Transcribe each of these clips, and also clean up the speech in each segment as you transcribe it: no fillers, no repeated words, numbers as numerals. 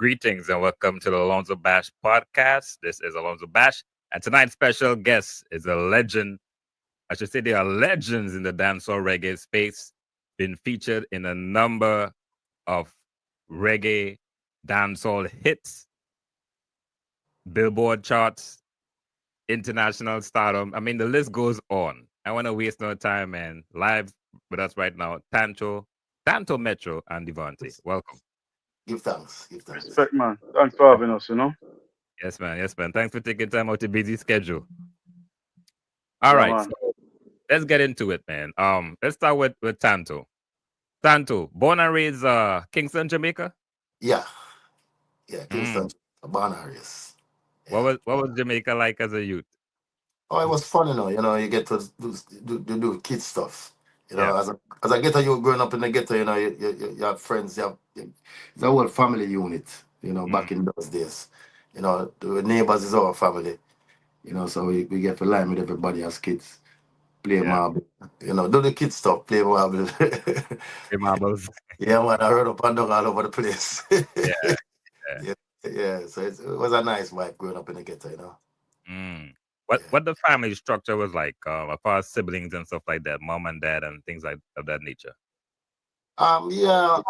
Greetings and welcome to the Alonzo Bash podcast. This is Alonzo Bash, and tonight's special guest is a legend. I should say they are legends in the dancehall reggae space, been featured in a number of reggae dancehall hits, Billboard charts, international stardom. I mean, the list goes on. I want to waste no time, man. Live with us right now, Tanto Metro and Devonte. Welcome. Give thanks. Give thanks. Respect, man. Thanks for having us. Yes, man. Yes, man. Thanks for taking time out your busy schedule. All Yeah, right, man. so let's get into it, man. Let's start with Tanto. Tanto, born and raised Kingston, Jamaica. Yeah, yeah. Mm. Kingston, Barnarius. What Yeah. was Jamaica like as a youth? Oh, it was fun, you get to do kid stuff. Yeah. As a ghetto, you growing up in the ghetto, you have friends, it's a whole family unit. Mm. Back in those days, the neighbors is our family. So we get to line with everybody as kids, play Yeah. marble. Do the kid stuff, play marble. Play marbles. Yeah, man, I run up and down all over the place. Yeah. Yeah. Yeah, yeah. So it was a nice vibe growing up in the ghetto. Mm. Yeah. What the family structure was like, as far as siblings and stuff like that, mom and dad and things like of that nature. Yeah,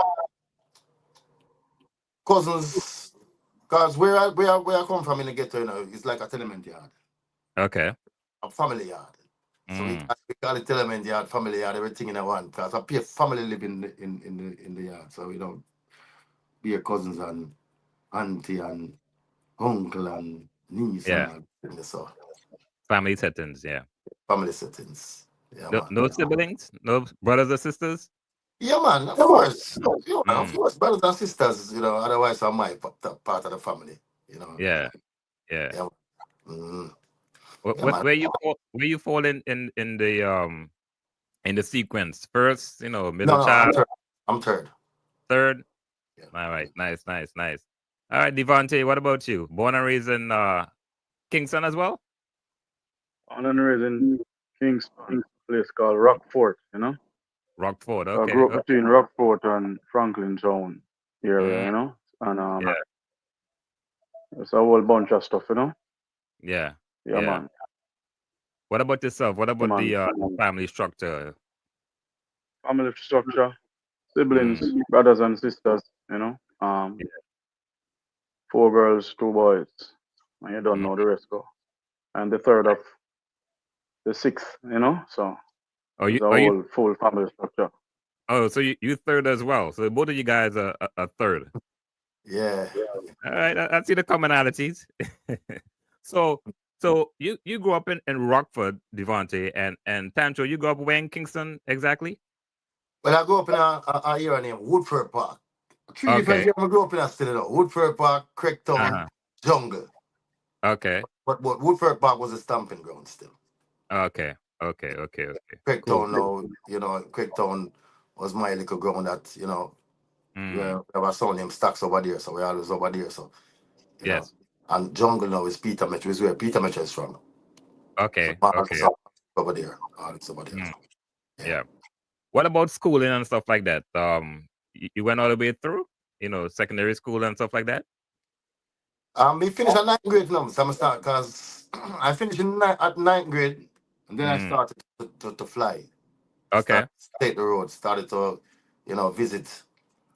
cousins. Cause where I come from in the ghetto, it's like a tenement yard, Okay. a family yard. So Mm. we call it tenement yard, family yard, everything in a one. Cause I pay family live in the yard. So be a cousins and auntie and uncle and niece and Yeah. all. So Family settings. Yeah. family settings. Yeah, No, man. no siblings, no brothers or sisters. Yeah, man, of course. Of Mm. course, brothers and sisters, otherwise I might part of the family, Yeah. Yeah. Yeah, mm, yeah, What man. where you fall in the sequence? First, No, middle no, child, I'm third. third. Yeah. All right, nice, nice, nice. All right, Devonte, what about you? Born and raised in Kingston as well? On and raised in Kingston, a place called Rockfort. Rockford, So I okay. grew up between Rockfort and Franklin Town Mm, area. And yeah, it's a whole bunch of stuff. yeah, Yeah, yeah. man. What about yourself? What Yeah, about man. the family structure? Family structure, Mm, siblings, brothers and sisters. yeah. 4 girls, 2 boys. And you don't Mm. know the rest go. And the third of the sixth. So it's a Are you whole full family structure. oh so you third as well. So both of you guys are a third. Yeah. All right, I see the commonalities. so you grew up in Rockford, Devonte, and Tancho, you grew up where in Kingston exactly? Well, I grew up in a area named Woodford Park. Three different Okay. areas I grew up in, I still know. Woodford Park, Craigtown, Uh-huh. Jungle. Okay. But Woodford Park was a stamping ground still. Okay. Okay. Okay. Okay. Cool. Craigtown now, Craigtown was my little ground that, Mm. where we have a son named Stacks over there, so we're always over there. So, you know. Yes. And Jungle now is Peter Metro, is where Peter Metro is from. So Okay. Okay. over there. All it's over there. Mm. Yeah. Yeah. What about schooling and stuff like that? You went all the way through, secondary school and stuff like that? We finished at ninth grade now, so I'm start because I finished at ninth grade, and then I Mm. started to fly. Okay. Start take the road. Started to, visit.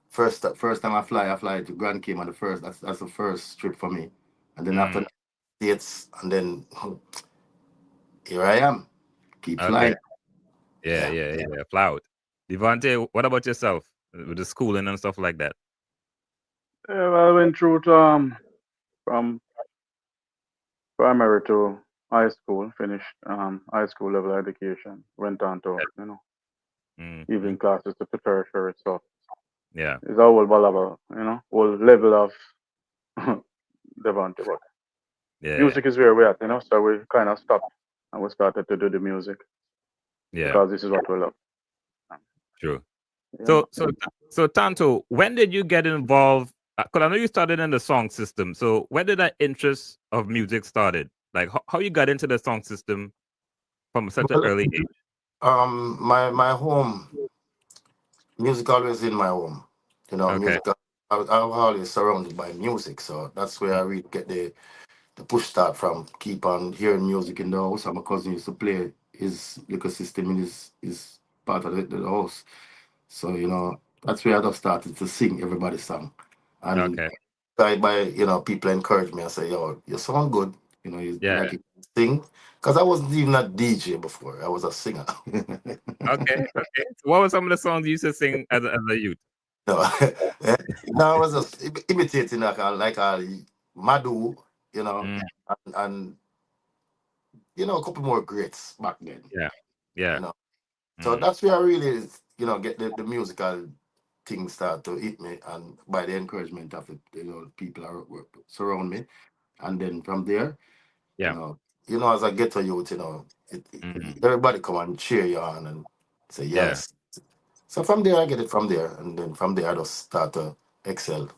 First time I fly to Grand Cayman. That's the first trip for me, and then Mm. after that, States, and then here I am. Keep Okay. flying. Yeah. Yeah. Yeah. Yeah. Cloud. Devonte, what about yourself with the schooling and stuff like that? Yeah, well, I went through from primary to high school, finished high school level education, went on to Mm-hmm. evening classes to tertiary stuff. Yeah. It's a whole ball whole level of Devontae. But Yeah. music is where we're at. So we kind of stopped and we started to do the music Yeah. because this is what we love. Um, True. Yeah, So, man. Tanto, when did you get involved? Because I know you started in the song system. So, when did that interest of music started? Like, how you got into the song system from such an Well, early age? my home music always in my home. Okay. Music I'm always surrounded by music, so that's where I really get the push start from. Keep on hearing music in the house. And my cousin used to play his little system in his part of the house. So that's where I just started to sing everybody's song, and Okay. by people encourage me. I say, "Yo, you sound good. You Yeah. like you can sing." Because I wasn't even a DJ before. I was a singer. Okay. Okay. So what were some of the songs you used to sing as a youth? No, no, I was just imitating like Madu, you know, Mm, and a couple more greats back then, yeah. you Yeah. know. So Mm, that's where I really, get the musical thing start to hit me, and by the encouragement of it, people surround me, and then from there, you yeah. know, as I get to youth, Mm, everybody come and cheer you on and say yeah. yes. So from there, I get it from there, and then from there, I just start to excel,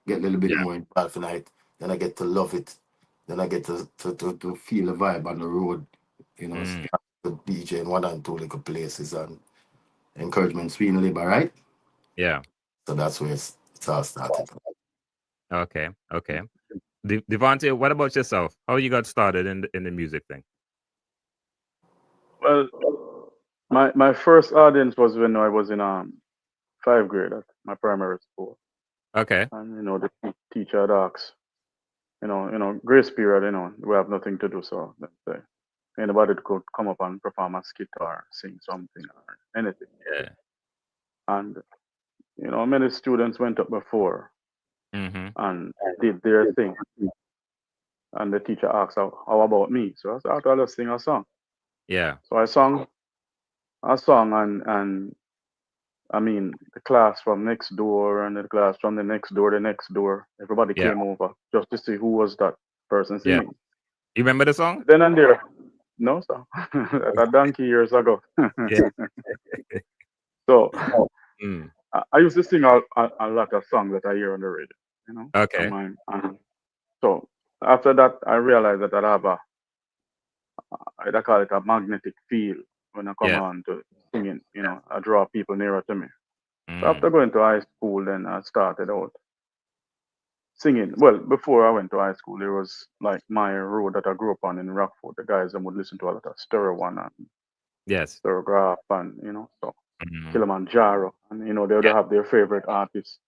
get a little bit Yeah. more involved in it. Then I get to love it. Then I get to feel the vibe on the road, Mm, start the DJ in one and two little places and encouragement, sweet and labor, right? yeah. So that's where it's all started. Okay. Okay. Devonte, what about yourself? How you got started in the music thing? Well, my first audience was when I was in 5th grade at my primary school, Okay. and the teacher had asked, grace period, we have nothing to do, so let's say anybody could come up and perform a skit or sing something or anything, Yeah. and many students went up before Mm-hmm. and did their thing, and the teacher asked, how about me? So I said, I'll just sing a song. Yeah. So I sung a song, and I mean, the class from next door and the class from the next door, everybody Yeah. came over just to see who was that person Yeah. singing. You remember the song? Then and there, no, sir, a donkey years ago. Yeah. So Mm. I used to sing a lot of songs that I hear on the radio, on Okay. mine. So after that, I realized that I have I call it a magnetic field when I come Yes. on to singing. I draw people nearer to me. So Mm. after going to high school, then I started out singing. Well, before I went to high school, there was like my road that I grew up on in Rockford. The guys that would listen to a lot of Stereo One and Yes. Sterograph and so Mm-hmm. Kilimanjaro, and they would Yeah. have their favorite artists.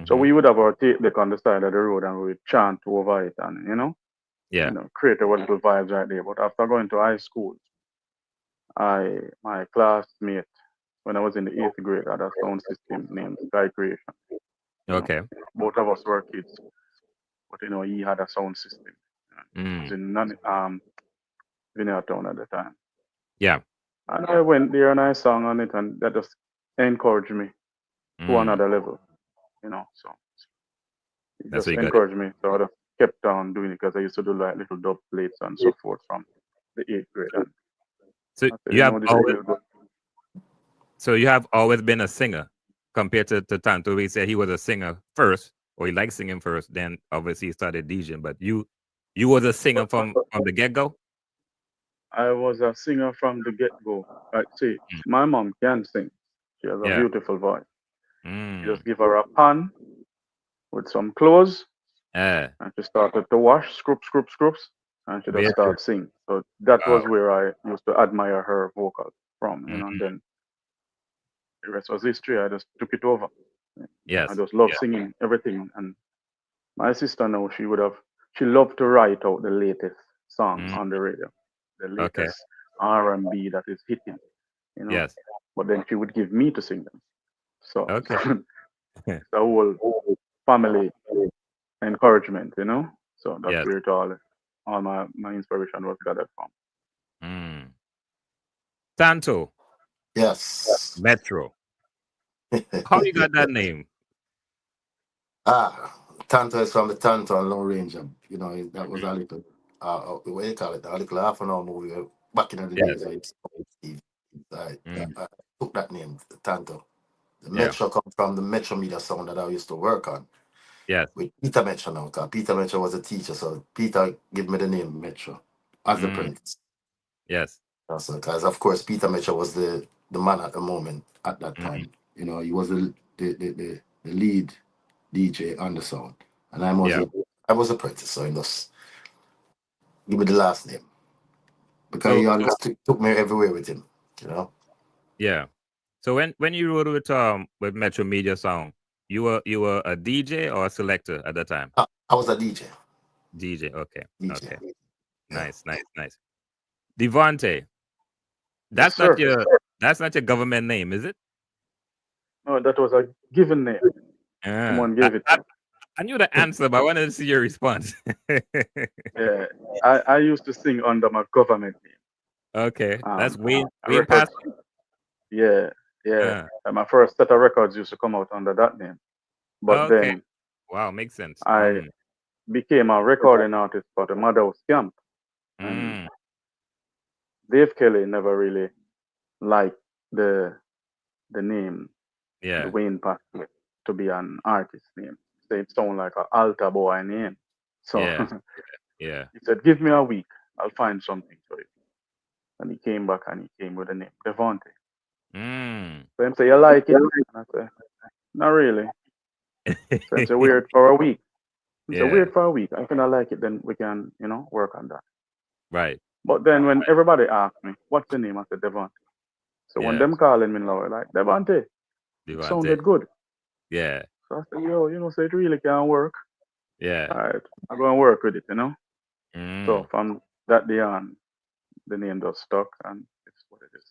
So Mm-hmm. we would have our tape deck on the side of the road and we would chant over it and Yeah. create a little vibes right there. But after going to high school, my classmate when I was in the 8th grade had a sound system named Sky Creation. You know, Okay. both of us were kids, but he had a sound system. It was Mm. in Vineyard Town at the time. Yeah. And I went there and I sang on it, and that just encouraged me to Mm. another level. So it That's just what you got. encouraged me. So I just kept on doing it because I used to do like little dub plates and so forth from the 8th grade. And So I said, you have this is always real good. so you have always been a singer compared to Tanto. We said he was a singer first, or he liked singing first. Then obviously he started DJing. But you was a singer from the get go. I was a singer from the get go. Like, see, Mm. my mom can sing. She has a Yeah. beautiful voice. You Mm. just give her a pan with some clothes, Yeah. and she started to wash, scroops, and she just Very true. started singing. So that Wow. was where I used to admire her vocal from, and Mm. then the rest was history. I just took it over. I Yes. just love singing everything. And my sister now, she loved to write out the latest songs Mm. on the radio, the Okay. latest R&B that is hitting, you know. Yes. But then she would give me to sing them. So Okay. it's a whole family encouragement. So that's Yes. where all my inspiration was gathered from. Mm. Tanto Yes. Metro. How you got that name? Tanto is from the Tanto and Long Range. That was Mhm. a little, what do you call it? A little half an hour movie back in the Yes. days. Mm. I took that name, Tanto. The Yeah. Metro come from the Metro Media sound that I used to work on Yes. with Peter Metro now. 'Cause Peter Metro was a teacher, so Peter gave me the name Metro as the Mm. prince. Yes. Because of course Peter Metro was the man at the moment at that Mm. time. He was the lead. DJ on the sound. And Yeah. I was apprentice, so he just give me the last name. Because he So always took me everywhere with him, you know. yeah. So when you wrote with Metro Media Song, you were a DJ or a selector at the time? I was a DJ. DJ. Okay. DJ. Okay. Yeah. Nice. Nice. Nice. Devonte. Yes, That's not sir. your government name, is it? No, that was a given name. Yeah. Someone gave it to me. I knew the answer, but I wanted to see your response. Yeah, I used to sing under my government name. Okay. That's Wayne Records. Pastor. Yeah, yeah. Uh, And my first set of records used to come out under that name. But okay. then Wow, makes sense. I became a recording artist for the Madhouse Camp, and Mm, Dave Kelly never really liked the the name, the yeah. Wayne Pathway, to be an artist name. So it sounded like an altar boy name. So Yeah. Yeah. he said, "Give me a week, I'll find something for you." And he came back and he came with the name Devonte. Mm. So him say, "You like it?" And I say, "Not really." So him say, "Weird for a week." Him say, Yeah. "Weird for a week. If you not like it, then we can, work on that." Right. But then when everybody asked me, "What's the name?" I said, "Devonte." So when Yeah. them calling me now, like, "Devonte," it Devonte. sounded good. Yeah. So I said, "Yo, so it really can work. Yeah. All right, I'm going to work with it. So Mm. from that day on, the name just stuck and it's what it is.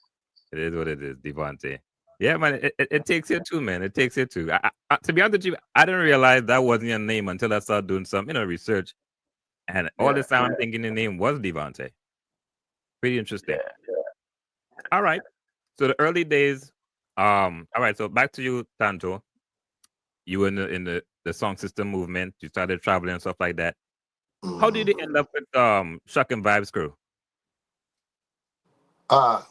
It is what it is, Devonte. Yeah, man. It takes you too, man. It takes you too. To be honest with you, I didn't realize that wasn't your name until I started doing some, research. And all Yeah, this time, I'm thinking the name was Devonte. Pretty interesting. yeah. All right. So the early days. All right. So back to you, Tanto. You were in the song system movement. You started traveling and stuff like that. How did you Mm. end up with Shock and Vibes crew? Uh,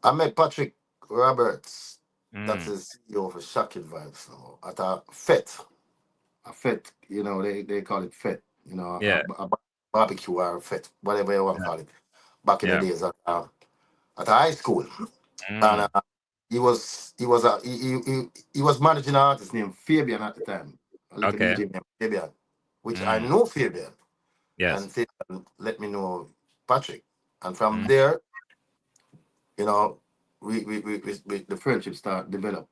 I met Patrick Roberts, that Mm, is CEO for Shocking Vibes now, at a fete. A fete, they call it fete, yeah, a barbecue or a fete, whatever you want to yeah, call it, back in the yeah. days at a high school. And Mm, he was managing an artist named Fabian at the time, a little okay. DJ named Fabian, which I Mm, know Fabian, yes. and Fabian let me know Patrick. And from Mm, there, you know, the friendship start develop.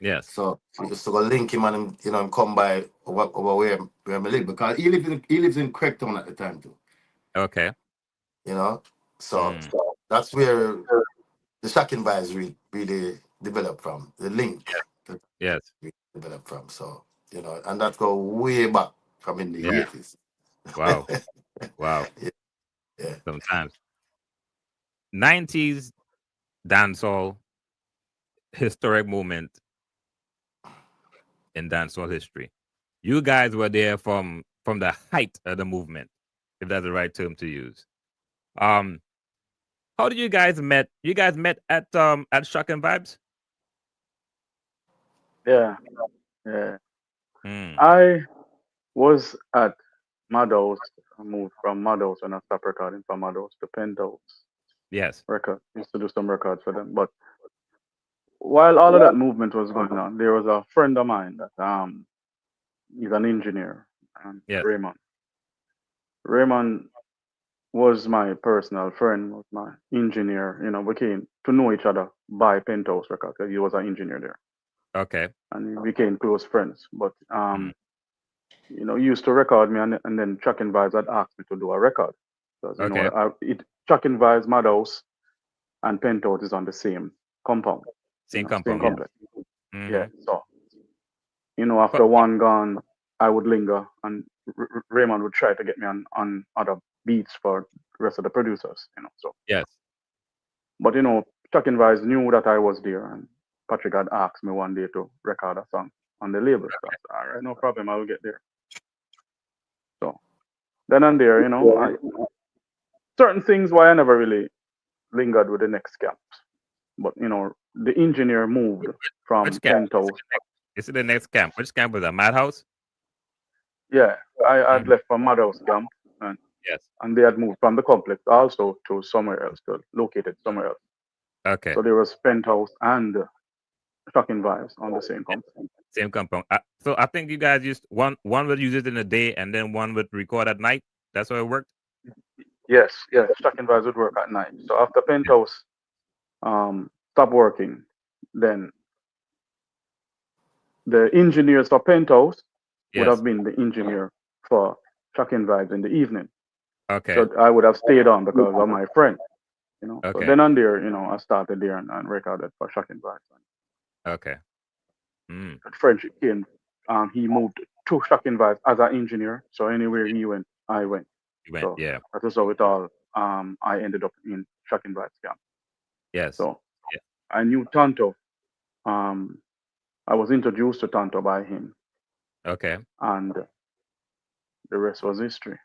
yes. So we used to go link him and him, him come by over where I live because he lives in Craigtown at the time too. Okay. You know, so Mm, that's where the shocking vibes really developed from the link that yes. we developed from. So and that go way back from in the Yeah. 80s. Wow. Wow. Yeah, yeah. Sometimes 90s dancehall historic moment in dancehall history. You guys were there from the height of the movement, if that's the right term to use. Um, how did you guys met? You guys met at Shock and Vibes? Yeah, yeah. Mm, I was at Madhouse. I moved from Madhouse when I stopped recording from Madhouse to Penthouse yes. record. Used to do some records for them. But while all of that movement was going on, there was a friend of mine that he's an engineer, Yes. Raymond. Raymond was my personal friend, was my engineer. We came to know each other by Penthouse Records 'cause he was an engineer there, Okay. and we became close friends. But Mm, he used to record me, and then Chuck and Vibes had asked me to do a record because okay. Chuck and Vibes, Madhouse, and Penthouse is on the same compound, Same same compound. Yeah. complex. Yeah. Mm-hmm. So after one gone, I would linger, and Raymond would try to get me on other beats for the rest of the producers. So. Yes. But Chuck and Vice knew that I was there, and Patrick had asked me one day to record a song on the label. So I said, all right, no problem, I will get there. So then and there, certain things why I never really lingered with the next camp. But the engineer moved Which from camp? Penthouse. Is it the next camp? Which camp was that? Madhouse? Yeah, I had Mm, left from Madhouse camp, and yes. and they had moved from the complex also to somewhere else, to located somewhere else. Okay. So there was Penthouse and Shocking Vibes on the same complex. Same compound. So I think you guys used one would use it in the day and then one would record at night. That's how it worked. Yes, yes. Stacking vibes would work at night. So after Penthouse stopped working, then the engineers for Penthouse would Yes. have been the engineer for Stacking vibes in the evening. Okay. So I would have stayed on because of my friend, you know. So Okay. then on there, you know, I started there and recorded for Stacking vibes. Okay. Mm. That friendship came. He moved to Stacking vibes as an engineer. So anywhere he went, I went. You went. So Yeah. that was how it all. I ended up in Stacking vibes camp. Yes. So Yeah. I knew Tanto. Um, I was introduced to Tanto by him, Okay. and the rest was history.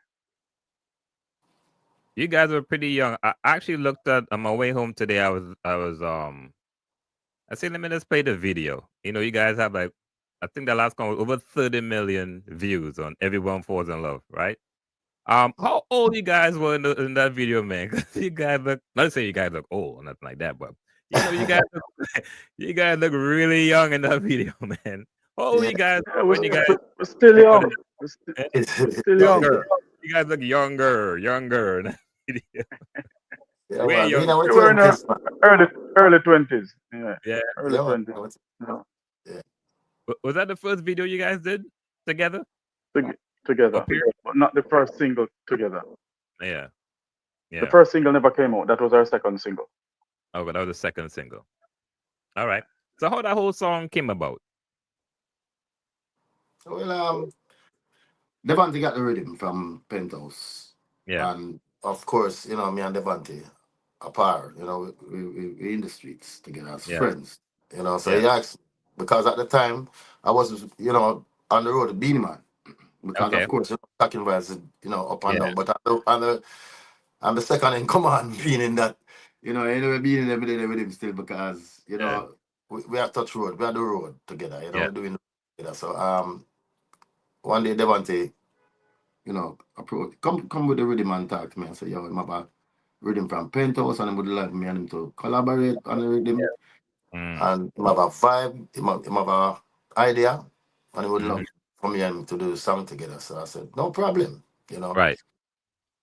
You guys were pretty young. I actually looked at on my way home today. I said, let me just play the video. You know, you guys have like, I think the last one was over 30 million views on Everyone Falls in Love, right? How old you guys were in that video, man? 'Cause you guys look, not to say you guys look old or nothing like that, but you know, you guys look, you guys look really young in that video, man. How old Yeah. you guys Yeah, when you guys we're still young. eh, We're still young. younger? You guys look younger in that video. Yeah, Way man. We in younger. our We were in our 20s, man. early 20s. Yeah, Yeah. early Yeah, man. 20s. Yeah, Yeah. Was that the first video you guys did together? together, Up here? but not the first single together. Yeah. The Yeah. first single never came out. That was our second single. Oh, but that was the second single. All right. So how that whole song came about? Well, Devonte got the rhythm from Penthouse. Yeah. And of course, you know, me and Devonte apart, you know, we in the streets together as Yeah. friends. You know, so Yeah. he asked because at the time I was, you know, on the road to Beenie Man. Because Okay. of course, you know, talking about you know, up and Yeah. down. But I'm the second in command being in that, you know, anyway, being in every day with him still because, you Yeah. know, we are touch road, we are the road together, you know, Yeah. we're doing it together. So one day Devonte, you know, approach come with the rhythm and talk to me and say, yo, I'm about rhythm from Penthouse and he would like me and him to collaborate on the rhythm Mm. and him have a vibe, him have a idea and he would Hmm. love for me and him to do a song together. So I said, no problem, you know. Right.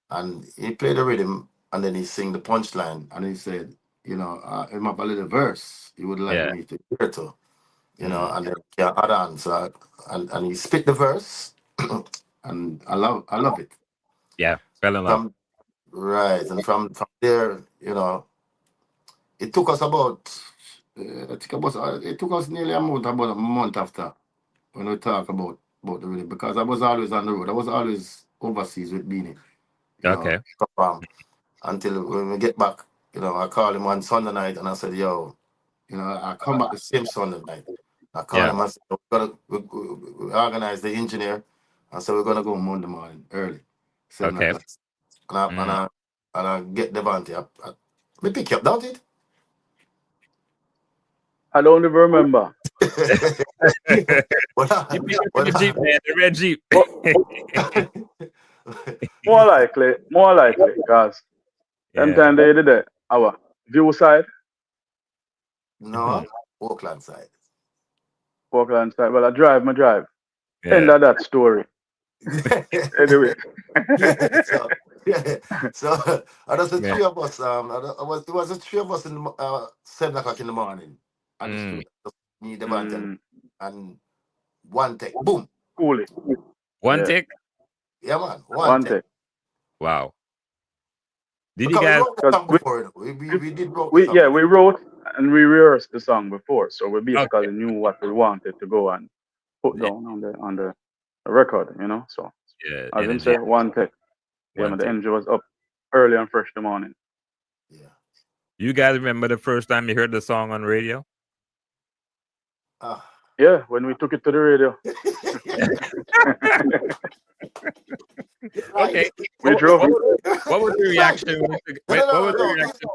And he played the rhythm and then he sing the punchline and he said, you know, him have a little verse he would like Yeah. me to hear to, you know, Mm. and then can add on. So and he spit the verse and I love it. Yeah. Fell in love. From right, and from there, you know, it took us about I think it took us nearly about a month after when we talk about the rhythm because I was always on the road. I was always overseas with Beenie, you know, Okay. until when we get back, you know, I called him one Sunday night and I said, yo, you know, I come back the same Sunday night. I called Yeah. him and said, we organize the engineer and said we're gonna go Monday morning early, 7 Okay. o'clock. And I and Mm. I and I get Devante up. We pick you up, don't it? I don't even remember. But You pick up in but the Jeep, man, the red Jeep. But more likely, because them Yeah. time they did it. Our view side, no, Oakland side. Portland side. Well, I drive, my drive. End Yeah. of that story. Anyway. Yeah, so yeah, so and that's the Yeah. three of us. It was the three of us in the, 7 o'clock in the morning at the Mm. studio. Just me, Devante, Mm, and one take, boom. cool it. One Yeah. take. Yeah, man, one One take. take. Wow. Did you Because we guys? wrote the Because song before, you know. We did wrote the we song yeah, before. we wrote and we rehearsed the song before, so we Okay. basically knew what we wanted to go and put Yeah. down on the record, you know. So Yeah. as him Energy. say, one take. Yeah, One man, the take. energy was up early and fresh in the morning. Yeah. You guys remember the first time you heard the song on radio? Ah. Yeah, when we took it to the radio. Right. Okay. We What, drove what, it. was, what was the Right. reaction? No, no, What no, was no, the no. reaction?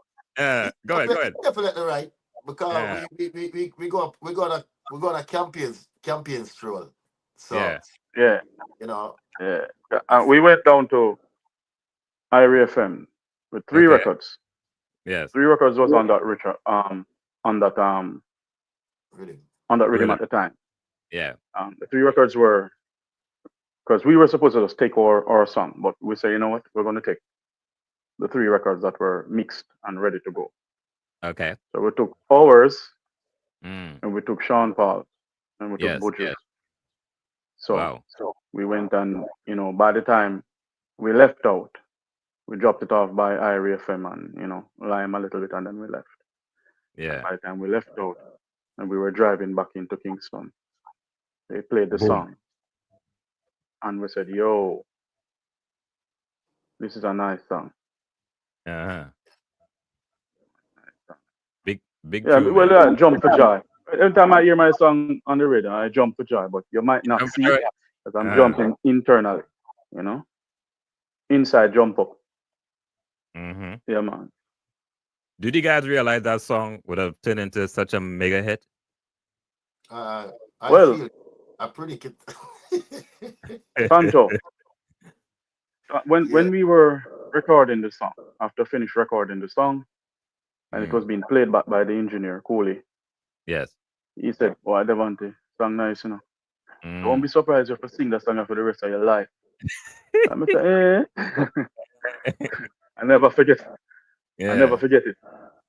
Go ahead. Go ahead. Definitely right. Because Yeah. we go up, we go on a campaign stroll. So, Yeah. Yeah, you know, yeah. it's We went down to Irie FM with three Okay. records. Yes. Three records was on that Richard on that really on that rhythm Really. at the time. Yeah. The 3 records were because we were supposed to just take our song, but we say, you know what, we're going to take the 3 records that were mixed and ready to go. Okay. So we took ours, Mm. and we took Sean Paul, and we took Yes. Buju. Yes. So Wow. we went and, by the time we left out, we dropped it off by Irie FM and, Lime a little bit, and then we left. And Yeah. by the time we left out and we were driving back into Kingston, they played the Boom. song. And we said, yo, this is a nice song. Uh-huh. Big Yeah, tune, man. well, I jump for joy. Every time I hear my song on the radio, I jump for joy, but you might not Jump see for it joy. because I'm Uh-huh. jumping internally, you know? Inside jump up. Mm-hmm. Yeah, man. Did you guys realize that song would have turned into such a mega hit? I Well, feel I predict it. Tanto, when Yeah. when we were recording the song, after finish recording the song, and it was Mm. being played back by the engineer, Cooley, Yes. he said, "Boy, Devonte, song nice, you know. Don't be Mm. surprised if you sing that song for the rest of your life." I'm say, eh. I never forget. I never Yeah. forget it.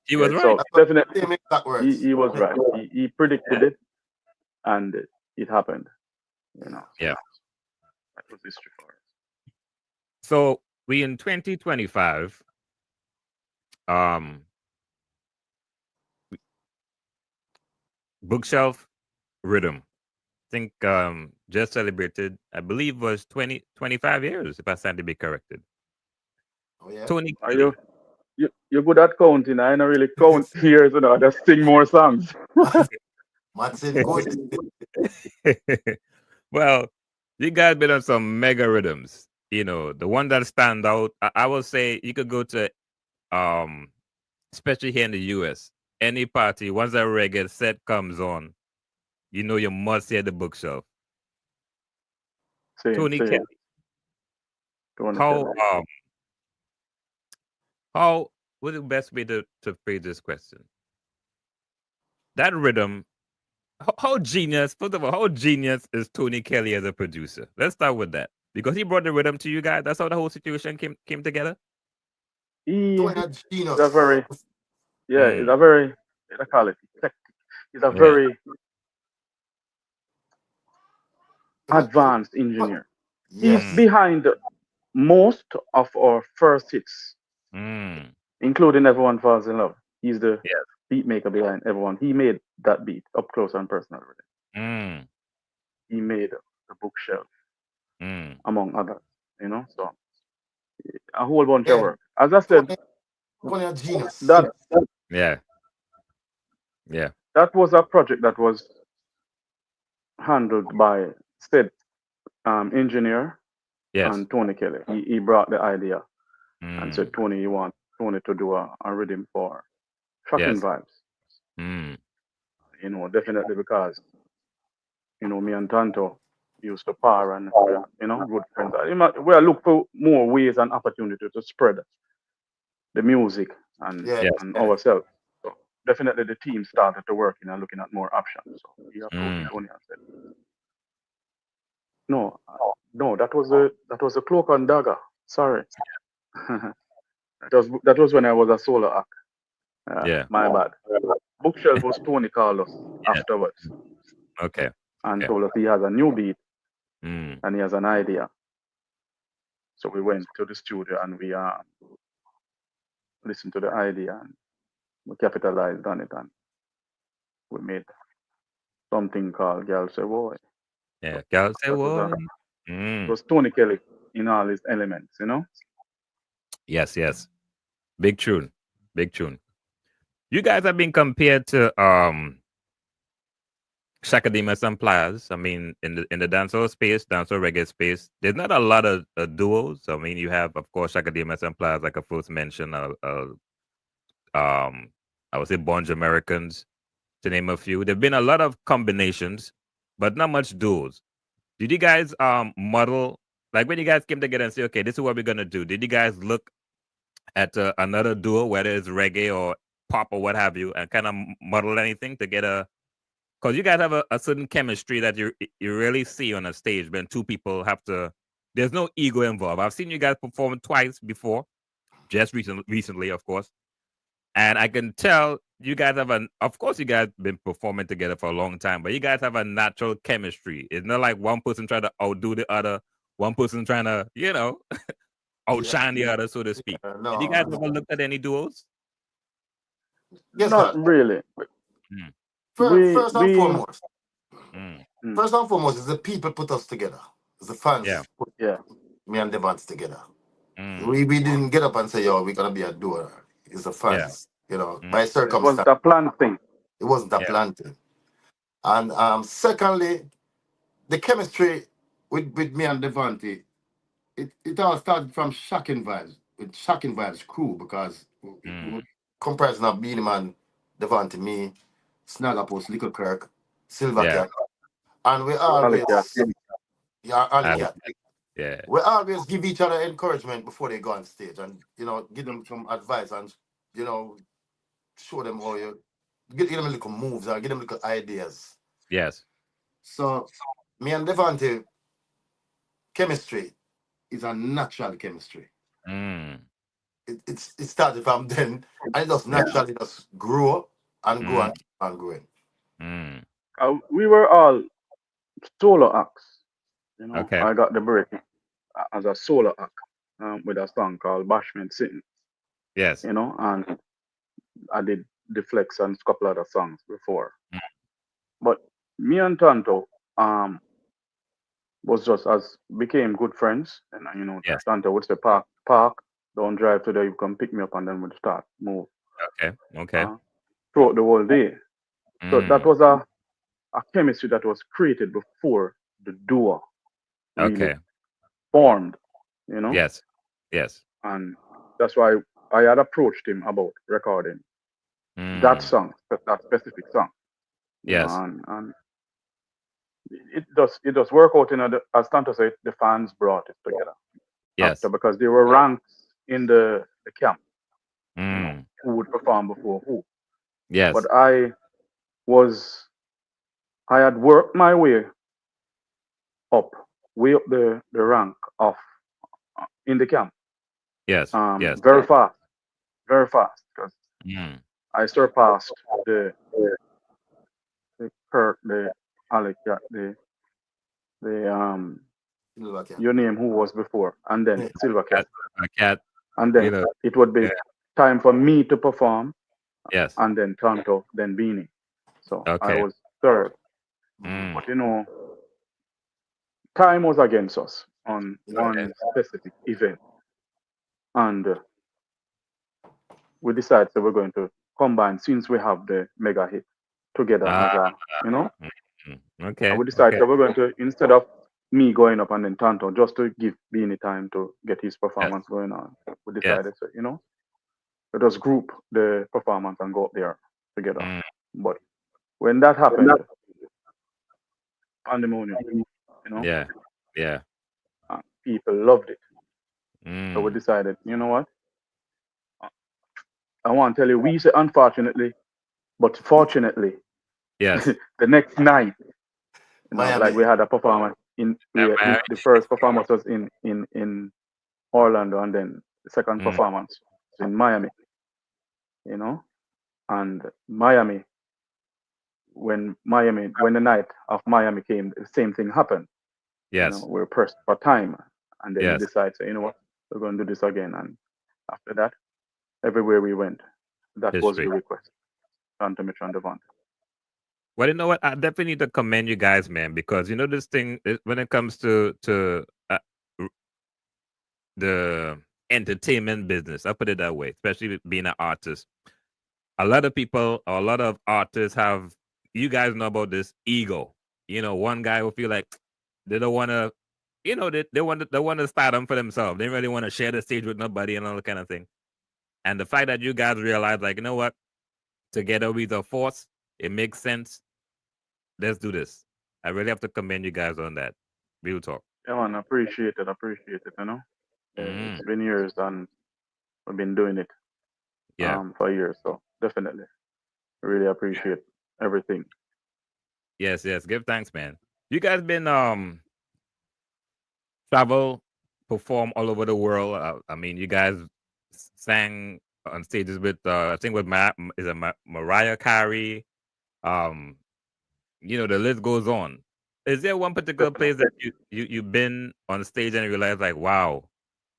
He was Yeah, right. so That's what definitely same exact he, words. he was right. He predicted Yeah. it, and it happened. So Yeah. that was history for us. So we in 2025, um, bookshelf rhythm. I think just celebrated, I believe was 25 years, if I stand to be corrected. Oh yeah. Tony Are Kelly. you're good at counting? I don't really count years, I just sing more songs. Matson good. Well, you guys been on some mega rhythms. The one that stand out, I will say you could go to um especially here in the US, any party, once that reggae set comes on, you must hear the bookshelf. Same, Tony same. Kelly. Tony How Kelly. how what's the best way to phrase this question? That rhythm, how genius, first of all, how genius is Tony Kelly as a producer? Let's start with that. Because he brought the rhythm to you guys. That's how the whole situation came together. He Tony a is a genius. very, yeah, Mm, he's a very, I call it eclectic. He's a yeah. very advanced engineer. He's Mm, Yes. behind most of our first hits, mm, including Everyone Falls in Love. He's the yes. beat maker behind Everyone. He made that beat up close and personal with him. Mm, He made the bookshelf, mm, among others. So a whole bunch of Yeah. work. As I said, Tony, Tony a genius. that yeah. Yeah. that was a project that was handled by said engineer Yes. and Tony Kelly. He brought the idea and said, Mm, Tony, you want Tony to do a rhythm for Shocking yes. Vibes. Mm, Definitely because, me and Tanto used to par and we are, good friends. We are look for more ways and opportunity to spread the music and, Yeah. yes. and Yeah. ourselves. So definitely the team started to working and looking at more options. So he approached Mm, Tony and said, no, no, that was a cloak and dagger. Sorry. That was when I was a solo act. yeah. My bad. Bookshelf was Tony Carlos Yeah. afterwards Okay. and Okay. told us he has a new beat Mm, and he has an idea. So we went to the studio and we listened to the idea and we capitalized on it and we made something called Girl Say Boy. yeah. So Girl say that was what? it Mm, was Tony Kelly in all his elements. yes. Yes. Big tune. Big tune. You guys have been compared to Shakademus and Pliers. I mean, in the dancehall space, dancehall reggae space, there's not a lot of duos. I mean, you have, of course, Shakademus and Pliers, like I first mentioned. I would say Bonge Americans, to name a few. There've been a lot of combinations, but not much duos. Did you guys model, like when you guys came together and say, okay, this is what we're gonna do? Did you guys look at another duo, whether it's reggae or pop or what have you, and kind of model anything to get a because you guys have a certain chemistry that you really see on a stage when two people have to. There's no ego involved. I've seen you guys perform twice before, just recently, of course, and I can tell you guys have an. Of course, you guys been performing together for a long time, but you guys have a natural chemistry. It's not like one person trying to outdo the other, one person trying to, Yeah, outshine the other, so to speak. Did you guys no. ever look at any duos? Yes, Not God. really. Mm, First and We foremost, mm, mm, first and foremost is the people put us together. It's the yeah. fans put yeah. me and Devonte together. Mm, We didn't get up and say, yo, we're gonna be a duo. It's the yeah. fans, Mm, by It wasn't circumstance. a planned thing. It wasn't a yeah. plan thing. And secondly, the chemistry with me and Devonte, it all started from Shocking Vibes, with Shocking Vibes crew, because Mm, comparison of Beenie Man, Devonte, me, Snagapos, Little Kirk, Silver yeah. Cat, and we Alley cat. always, yeah, Alley I, Cat, yeah. we always give each other encouragement before they go on stage, and give them some advice, and you know show them how you give them little moves or give them little ideas. Yes. So me and Devante chemistry is a natural chemistry. Mm, It started from then, and it just yeah. naturally just grow and grow Mm, and keep on growing. mm. We were all solo acts. Okay. I got the break as a solo act with a song called Bashment Sitting. Yes. And I did the Flex and a couple other songs before. Mm, But me and Tanto was just as became good friends. And yes. Tanto would say, park, don't drive today, you come pick me up, and then we'd start move Okay. Okay. uh, throughout the whole day. So that Mm, was a chemistry that was created before the duo really okay. formed, you know, Yes. Yes. and that's why I had approached him about recording that Mm, song, that specific song, yes. and it does work out as Tanto said, the fans brought it together after Yes. because there were ranks in the camp, Mm, who would perform before who. But yes. was I had worked my up, way up the rank of in the camp, Yes. Yes. very fast, because Mm, I surpassed the Kirk, the Alec, the Silver Cat. your name who was before, and then Silver Cat, that's a cat. and You then know. it would be Yeah. time for me to perform, Yes. and then Tonto, then Beanie. So I Okay. was third, Mm. Mm, but time was against us on Yeah. okay. one specific event, and we decided that we're going to combine since we have the mega hit together Ah. as Mm, mm, and okay. we decided Okay. that we're going to, instead of me going up and then Tonto, just to give Beanie time to get his Yes. performance going on, we Yes. decided to, let us group the performance and go up there together. Mm, But when that happened, pandemonium, you know, yeah. Yeah. people loved it. So we Mm, decided, you know what? I want to tell you, we say unfortunately, but fortunately, yes. the next night, like Miami. we had a performance That might. the first performance was in Orlando, and then the second Mm, performance was in Miami, you know, and Miami, when the night of Miami came, the same thing happened. yes. We were pressed for time, and then we Yes. decided, so, you know what, we're going to do this again. And after that, everywhere we went, that was the History. request. Tanto Metro and Devonte. Well, you know what? I definitely need to commend you guys, man, because this thing when it comes to r- the entertainment business. I put it that way, especially with being an artist. A lot of people, or a lot of artists have. You guys know about this ego. One guy will feel like they don't want to. They want to start them for themselves. They really want to share the stage with nobody and all that kind of thing. And the fact that you guys realize, like, you know what, together we the force. It makes sense. Let's do this. I really have to commend you guys on that. Real talk. Yeah, man, appreciate it. Mm, It's been years, and we've been doing it yeah. for years. So definitely, really appreciate everything. Yes, yes. Give thanks, man. You guys been travel, perform all over the world. I mean, you guys sang on stages with I think with Mariah Carey. Um, the list goes on. Is there one particular place that you've been on stage and you realize like, wow,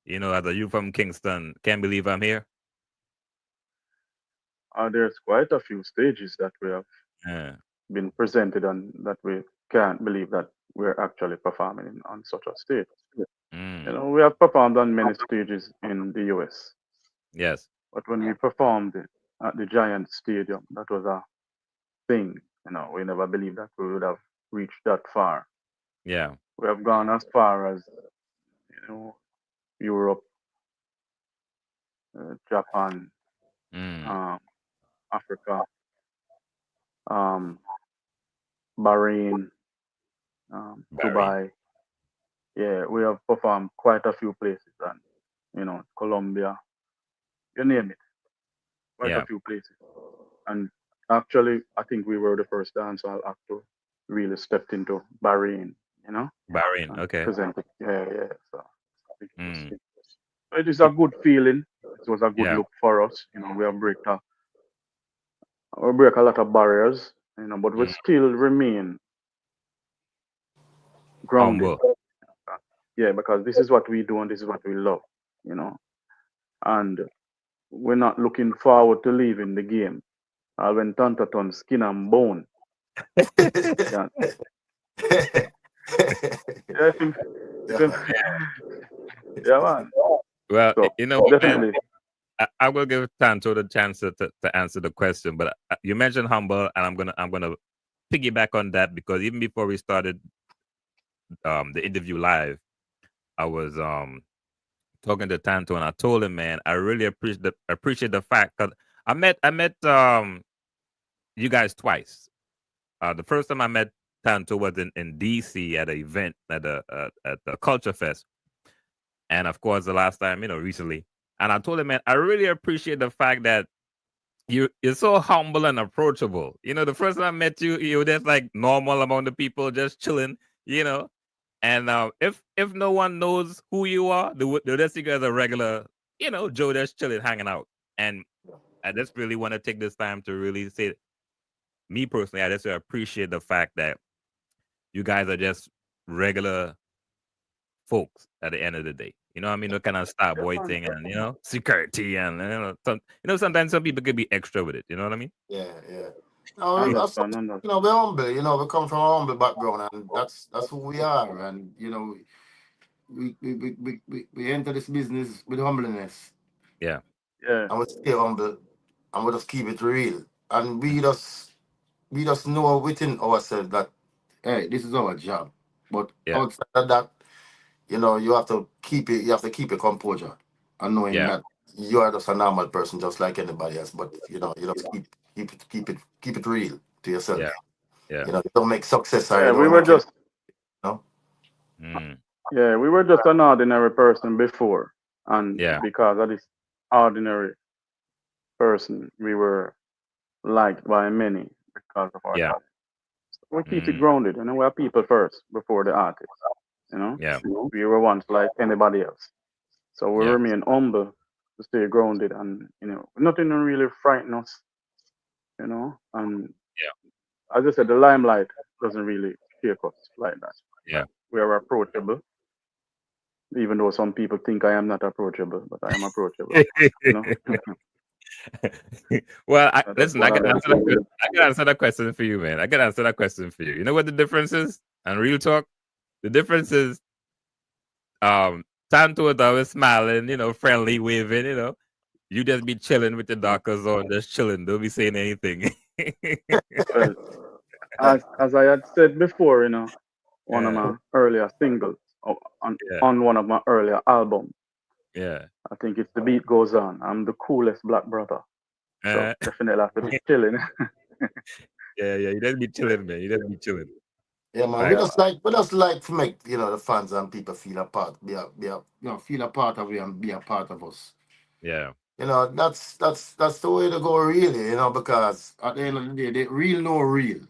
as a you from Kingston, can't believe I'm here? There's quite a few stages that we have Yeah. been presented and that we can't believe that we're actually performing on such a stage. Mm. We have performed on many stages in the US, Yes. but when we performed at the Giant Stadium, that was a thing. We never believed that we would have reached that far. Yeah. We have gone as far as Europe, Japan, Mm. um, Africa, um, Bahrain, Barry. Dubai. Yeah, we have performed quite a few places, and Colombia, you name it, quite a Yeah. few places. And actually, I think we were the first dancehall act to really stepped into Bahrain, Bahrain. and Okay. presented. Yeah, yeah. So I think Mm. it is a good feeling. It was a good Yeah. look for us. We break a lot of barriers, but we Mm. still remain grounded. Humble. Yeah, because this is what we do and this is what we love, you know. And we're not looking forward to leaving the game. When Tanto turn skin and bone. Yeah, yeah, if him, yeah, man. Well, So you know what, man? definitely, I will give Tanto the chance to answer the question, but you mentioned humble, and I'm gonna piggyback on that because even before we started the interview live, I was talking to Tanto and I told him, man, I really appreciate the fact because I met you guys twice. The first time I met Tanto was in DC at an event at the Culture Fest, and of course the last time recently. And I told him, man, I really appreciate the fact that you're so humble and approachable. The first time I met you, you were just like normal among the people, just chilling. You know, and if no one knows who you are, they'll just see you as a regular, Joe that's chilling, hanging out. And I just really want to take this time to really say, me personally, I just appreciate the fact that you guys are just regular folks at the end of the day. You know what I mean? No kind of star yeah, boy man. thing and security and sometimes some people could be extra with it. You know what I mean? Yeah, yeah. No, Understand, understand. we're humble. We come from a humble background, and that's who we are. And we enter this business with humbleness, Yeah, Yeah, and we stay humble, and we just keep it real. And we just know within ourselves that hey, this is our job. But yeah, outside of that, you have to keep it. You have to keep your composure, and knowing yeah, that you are just a normal person, just like anybody else. But you just keep it real to yeah, yourself. yeah. You don't make success or yeah. you We don't were make it. just, You know? Mm, we were just an ordinary person before, and yeah, because of this ordinary person, we were liked by many because of our yeah, talent. We keep it mm, grounded, we're people first before the artist. You know, yeah, we were once like anybody else, so we yeah, remain humble to stay grounded, and nothing really frighten us. And yeah, as I said, the limelight doesn't really shake us like that. yeah. We are approachable, even though some people think I am not approachable, but I am approachable. You know, Well, that's listen. one of them things. I can answer that question for you, man. I can answer that question for you. You know what the difference is? And real talk, the difference is, Tanto is always smiling, friendly, waving. You just be chilling with the darkers on, just chilling. Don't be saying anything. Well, as I had said before, one of Yeah, my earlier singles, yeah, on one of my earlier albums, yeah. I think it's The Beat Goes On. I'm the coolest black brother. So Uh, definitely have to be chilling. yeah, yeah. You just be chilling, man. You just be chilling. Yeah, man. We Right. Yeah, just like we just like to make the fans and people feel a part, feel a part of it and be a part of us. Yeah, That's the way to go, really. Because at the end of the day, they real no real.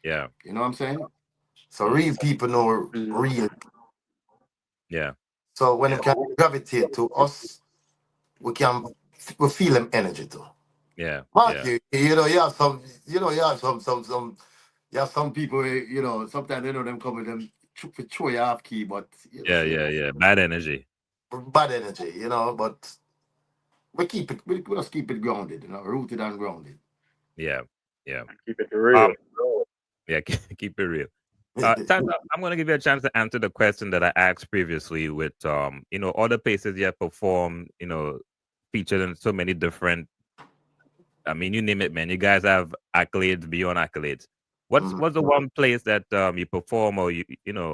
Yeah. You know what I'm saying? So Mm. real people know real. Yeah. So when Yeah. them can gravitate to us, we feel them energy too. Yeah. Mind Yeah. you know, you have some, you have you have some people, sometimes them come with them for throw you off key, but Yeah. Yeah. Yeah. Bad energy. bad energy, but we just keep it grounded, rooted and grounded. Yeah. Yeah. And keep it real. Um. Yeah. Keep it real. Tanda, I'm going to give you a chance to answer the question that I asked previously with, other places you have performed, featured in so many different, I mean, you name it, man. You guys have accolades beyond accolades. Mhm. What's the one place that you perform, or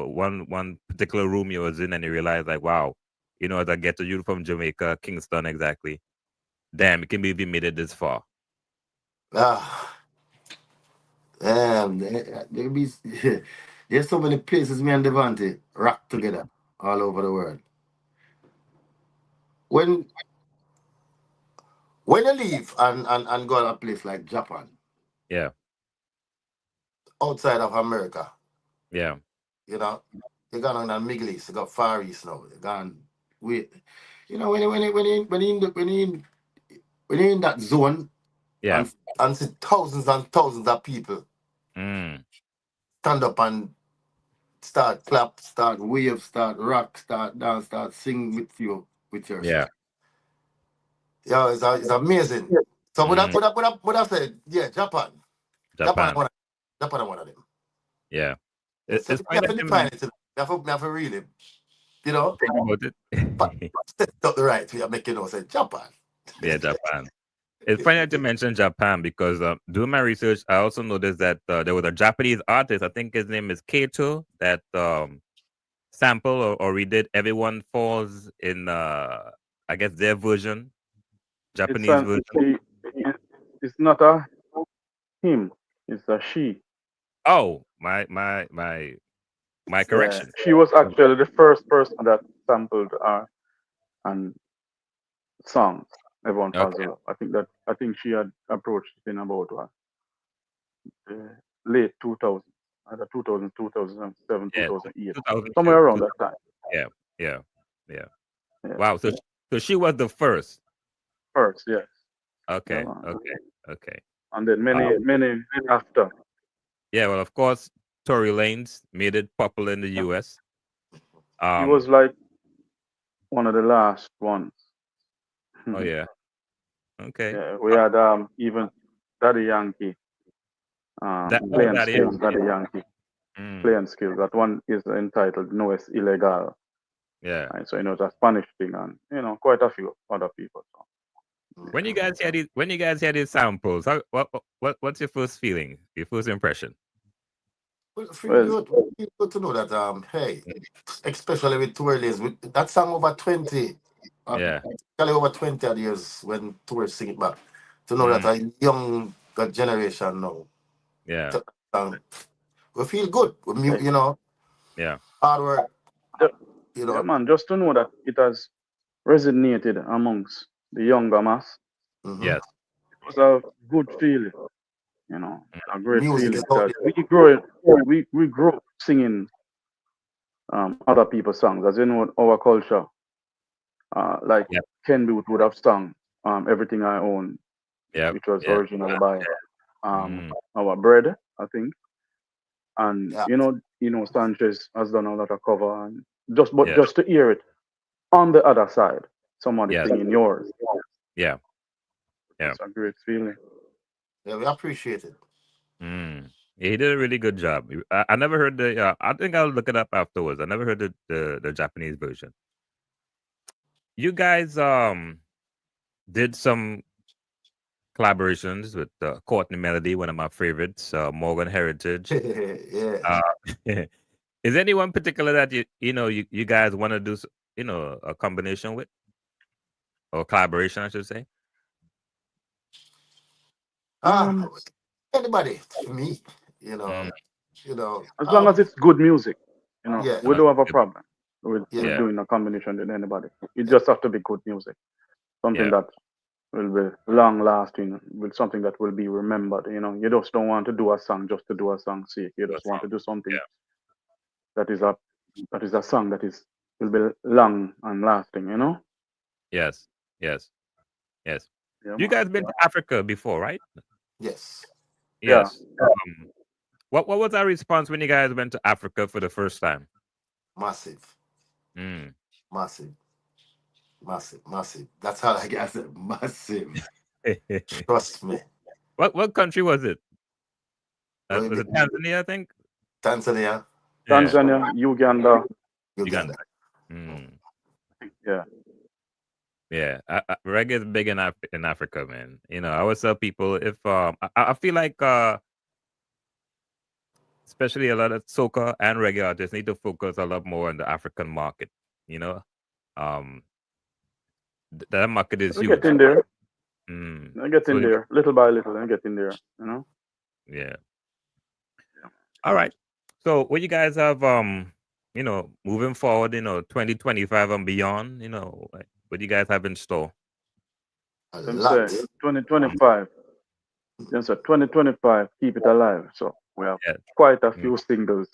one particular room you was in and you realize like, wow, as I get to you from Jamaica, Kingston exactly. Damn, it can believe you made it this far. Ah, there be, there's so many places me and Devonte rock together all over the world. When when you leave and go to a place like Japan, Yeah, outside of America, yeah, you know, you gone on the Middle East, you got Far East now, you gone with, when you in that zone yeah. and see thousands and thousands of people Mm, stand up and start clap, start wave, start rock, start dance, start sing with your yeah. song. Yeah, it's amazing. So Mm, would I say, yeah, Japan. Japan Japan. one Japan one of them. Yeah. Yeah, so It's you funny have that to you define it. You have to really, you know, think about but it. set it up the right way, make say Japan. Yeah, Japan. It's funny that you mentioned Japan because doing my research, I also noticed that there was a Japanese artist. I think his name is Kato. That sample or redid "Everyone Falls" in I guess their version, It's Japanese an version. it's not a him. It's a she. Oh, my Yeah, correction. she was actually the first person that sampled and songs. Everyone falls in Okay. love. I think she had approached it in about what, late 2000s, either 2000, 2007, Yeah, 2008, 2002. somewhere around that time. Yeah, yeah, yeah. Yeah, Wow. So she was the first. first, yes, yeah, Okay, man. okay, okay. And then Uh, many after. yeah. Well, of course, Tory Lanez made it popular in the Yeah. U.S. He was Um. like one of the last ones. Oh yeah. Okay. Yeah, we had even Daddy Yankee playing Daddy skills. Yankee. Daddy Yankee Mm, playing skills. That one is entitled "No es ilegal." yeah. Right? So it's a Spanish thing, and quite a few other people. So, When you Mhm. guys hear these samples, what's your first feeling? Your first impression? Well, well, feel good to know that hey, especially with tourists, with that song over 20, Yeah. actually over 20 odd years when tourists sing it back. To know that Mm, a young generation now, yeah. to- um, we feel good. yeah, Yeah. Hard work, ju- you yeah, know. man, just to know that it has resonated amongst the younger mass, hmm Yes. it was a good feeling. A The great music is feeling out because there. we grew up singing other people's songs. As you know, our culture, like Yep. Ken Booth would have sung "Everything I Own," Yep. which was Yeah. originally by Mm, our bread, I think. And Yeah, Sanchez has done a lot of cover, and yeah. just to hear it on the other side, somebody Yes. singing yours, Yeah. Yeah. it's a great feeling. yeah, we appreciate it. Mm. Yeah, he did a really good job. I never heard the. I think I'll look it up afterwards. I never heard the Japanese version. You guys did some collaborations with Courtney Melody, one of my favorites, Morgan Heritage. Yeah. Uh, is there anyone particular that you guys want to do a combination with or collaboration, I should say? Ah, Um, anybody for me, you Mm, know, you know. as long as it's good music, Yeah, we don't have a problem with yeah, with yeah, doing a combination with anybody. It just have to be good music, something yeah, that will be long lasting, with something that will be remembered. You just don't want to do a song just to do a song's sake. You That just want song. to do something Yeah. that is a song that is will be long and lasting. Yes. Yes. Yes. Yeah, You man. guys been to Africa before, right? Yes. Yeah. Yes. What was our response when you guys went to Africa for the first time? Massive. Mm. Massive. Massive. Massive. That's how I guess it. Massive. Trust me. What country was it? What you Was it mean? Tanzania? I think. Tanzania, Yeah. Tanzania, Uganda. Uganda. Uganda. Mm. Yeah. Yeah, reggae is big in Africa, man. I always tell people if I feel like especially a lot of soca and reggae artists need to focus a lot more on the African market. You know, um, that market is I get huge. in there. Mm. I get So in there. Little by little, I get in there. yeah, Yeah. all right. So what you guys have moving forward, 2025 and beyond, what you guys have in store? A Them say lot. 2025. Them say 2025, keep it alive. So we have Yeah. quite a Mm. few singles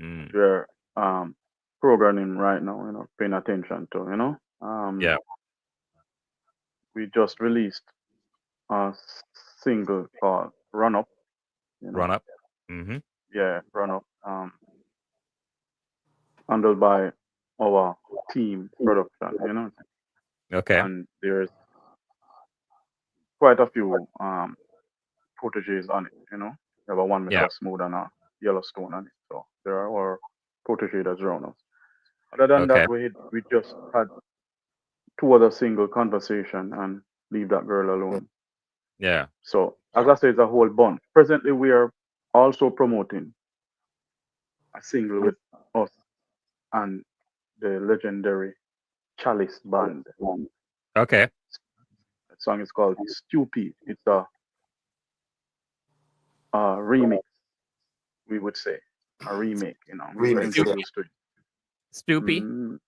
Mm. we're programming right now, paying attention to. Yeah. We just released a single called Run Up, you know. Run up. Mm-hmm. Yeah, Run Up. Handled by our team production. Okay. And there's quite a few proteges on it. We have a one Yeah. meter smooth and a Yellowstone on it. So there are our proteges that's around us. Other than Okay. that, we just had two other single conversation and leave that girl alone. Yeah. So as I say, it's a whole bunch. Presently, we are also promoting a single with us and the legendary Chalice Band. Okay. That song is called Stupid. It's a remix, we would say. A remake, we were Remix, yeah. introduced to it. Stoopy. Mm,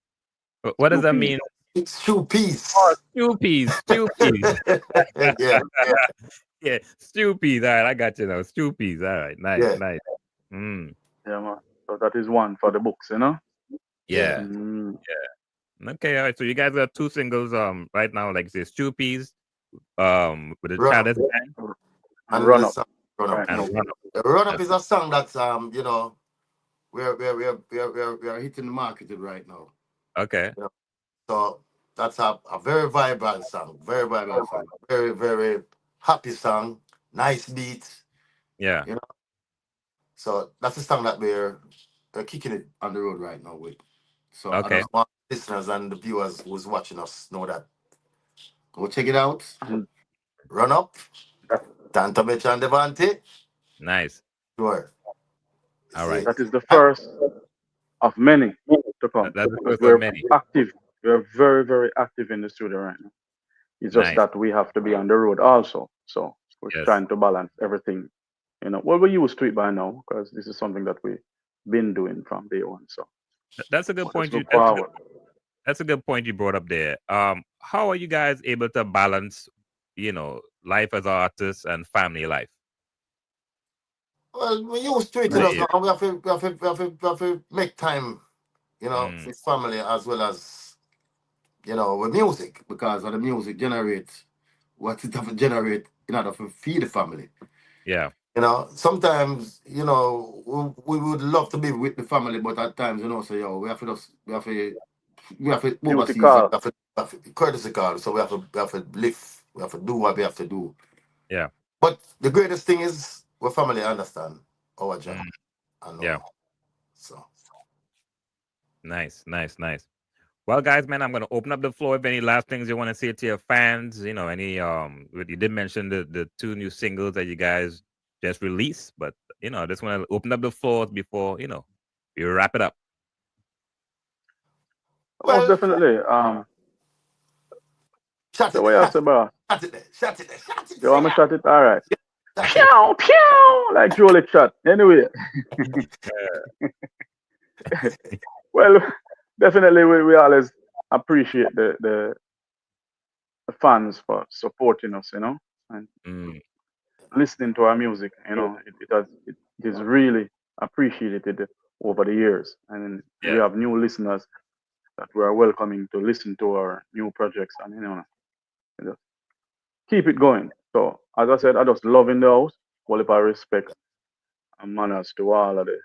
What does that Stupid. mean? It's two Oh, piece. Stoopies. Stoopies. Yeah. Yeah. Stoopies. All right. I got you now. Stoopies. All right. Nice. Yeah. Nice. Mm. Yeah, man. So that is one for the books. Yeah. Yeah. Mm, Okay. All right. So you guys got two singles right now, like you say, Stoopies, with a Run Up. childish band And Run the up song Run Up, right and yeah. now. Run Up. Run Up That's is a song that's we're hitting the market right now. okay. You know? So that's a very vibrant song. Very vibrant song. Very, very happy song. Nice beat. Yeah. You know. So that's the song that we're kicking it on the road right now with. So I Okay. just want listeners and the viewers who's watching us know that go check it out. And Run Up. that, Tanto Metro and Devonte. Nice. Sure. You All see? right. that is the first of many to come That's the because first of we're many. active. We're very, very active in the studio right now. It's just Nice. that we have to be on the road also. So we're Yes. trying to balance everything. Well, we're used to it by now because this is something that we've been doing from day one. So That's a good just point. look forward. That's a good point you brought up there. How are you guys able to balance, life as artists and family life? Well, we used to it, Right. so we have to make time, Mm. for family as well as, with music, because of the music generates what it have to generate in order to feed the family. Yeah. Sometimes, we would love to be with the family, but at times, so we have to Duty overseas, call. we have to courtesy call, so we have to live, we have to do what we have to do. Yeah. But the greatest thing is we family understand our job Mm. and Yeah. know. So Nice. Nice. Nice. Well, guys, man, I'm gonna open up the floor. If any last things you want to say to your fans, any you did mention the two new singles that you guys just released, but I just want to open up the floor before we wrap it up. Most well, definitely. shut The it, way I shut say, it, bro, shut it, there, shut it, there, shut it, you want me fire, to shut it? All right. shut it. Pew, pew, like Jolie shot. Anyway, well, definitely we always appreciate the fans for supporting us, and Mm, listening to our music. It is really appreciated over the years, and we yeah. have new listeners that we are welcoming to listen to our new projects, and just keep it going. So as I said, I just love in the house, qualify respect and manners to all of the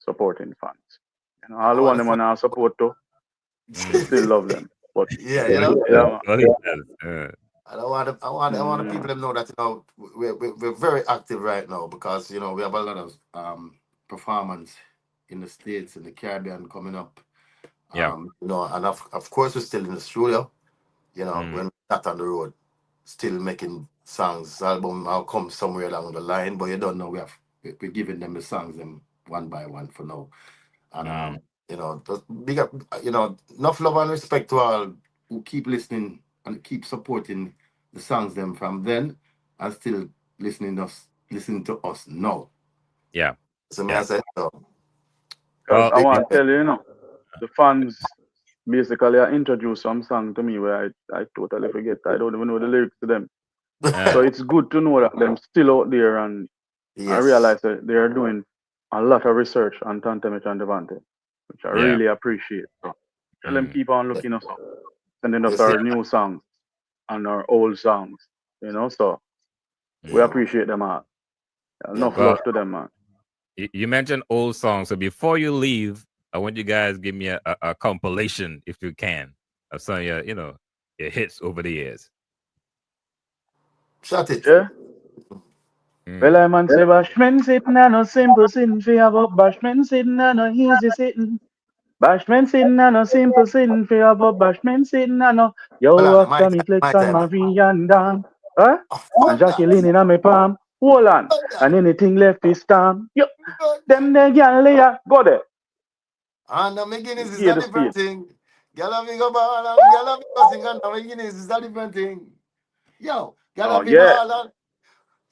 supporting fans. And All I the one want them to on our support too, Mm. still love them. But yeah, Oh, he yeah, does. man. Oh, he does. and I want the Mm, people to know that we're very active right now because we have a lot of performance in the States in the Caribbean coming up. Yeah. And of course we're still in the studio. Mm, When we're not on the road, still making songs. Album will come somewhere along the line, but you don't know we're giving them the songs them one by one for now. And mm, just big up, enough love and respect to all who keep listening and keep supporting the songs them from then and still listening to us now. yeah. So may I Yeah. say so Cause Well, I big want to respect. tell you, the fans basically introduced some song to me where I totally forget. I don't even know the lyrics to them. So uh, it's good to know that them still out there, and I Yes. realize that they are doing a lot of research on Tanto Metro and Devonte, which I yeah. really appreciate. So tell them Mm, keep on Yes. looking us up, sending us Yes, yeah. our new songs and our old songs. So we mm. appreciate them all. Yeah, Enough man. Well, love to them, man. you mentioned old songs. So before you leave, I want you guys give me a compilation, if you can, of some of your hits over the years. Shut it. Yeah. Well, Mm. I'm on say bashment sitting and no simple sitting fi have a bashment sitting and no easy sitting. Bashment sitting and no simple sitting fi have a bashment sitting and no Hold yo on, my after me time, flex my and time. Marie and Dan. Huh? Oh, And fuck that. Jacqueline in a me palm. Hold on. Fuck And that. anything left is storm. Yo, Fuck that. them there gyal there. Go there. And the McGuinness is Hear a the different speed. thing. Girl have go ball and girl have go sing and the McGuinness is a different thing. Yo, girl Oh have yeah. ball and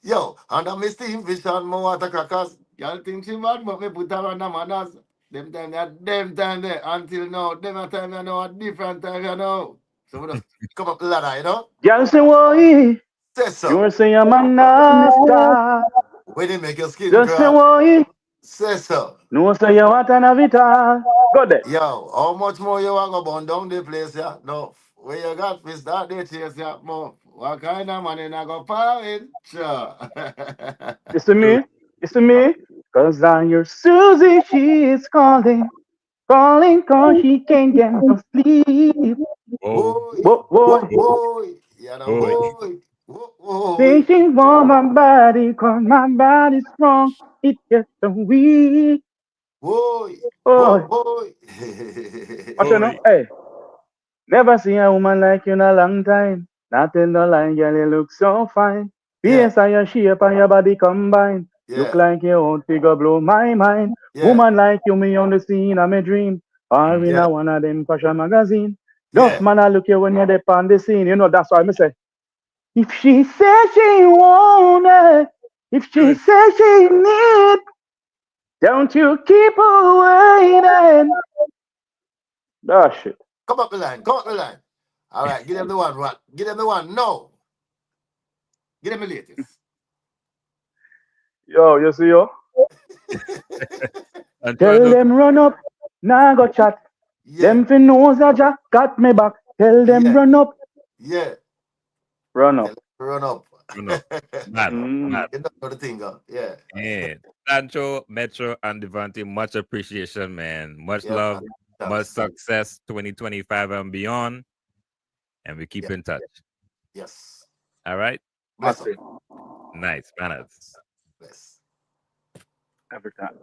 yo, and the steam fish and more water crackers. Girl think she mad, but me put her on the manners. Them time there until now. Them a time you know a different time you know. So we just come up the ladder, Gyal say why? Say so. You say a man not stop. When they make your skin Just say crawl, why? say so. No say you want an have it all. Go there. Yo, how much more you want to burn down the place, yeah? No, where you got to start the chase, yeah? More. What kind of money not go power it? Sure. You see True. me? You see me? Cause on your Susie, she is calling. Calling cause she can't get no sleep. Whoa, Boy, Boy, boy, boy. boy. You know, boy. boy. Boy, Thinking for my body cause my body's strong. It gets so weak. boy, boy, Boy. boy. What you know? Boy. Hey. Never see a woman like you in a long time. Not in the line, girl, you look so fine. Yeah, Face and your shape and your body combine. Look yeah, like your own figure blow my mind. yeah, Woman like you, me on the scene of my dream. Or in Mm. yeah, a one of them fashion magazine. Enough yeah. man, I look you when you're there on the scene. That's why I say, if she says she want it, if she Good. says she need, don't you keep her waiting. That shit. Come up the line, come up the line. All right, give them the one, what? Give them the one, no. Give them the latest. Yo, you see yo? And try Tell to them run up, nah go chat. Yeah, Them fi knows a jack got me back. Tell them yeah, run up, yeah. run Tell up. them to run up. know. Mad, Mm. mad. You know the thing, yeah. Man. Sancho, Metro, and Devonte, much appreciation, man. Much Yeah, love, man. much Thanks. success 2025 and beyond. And we keep Yeah, in touch. yes. All right. Bless That's up. it. Nice. Manners. Bless. Every time.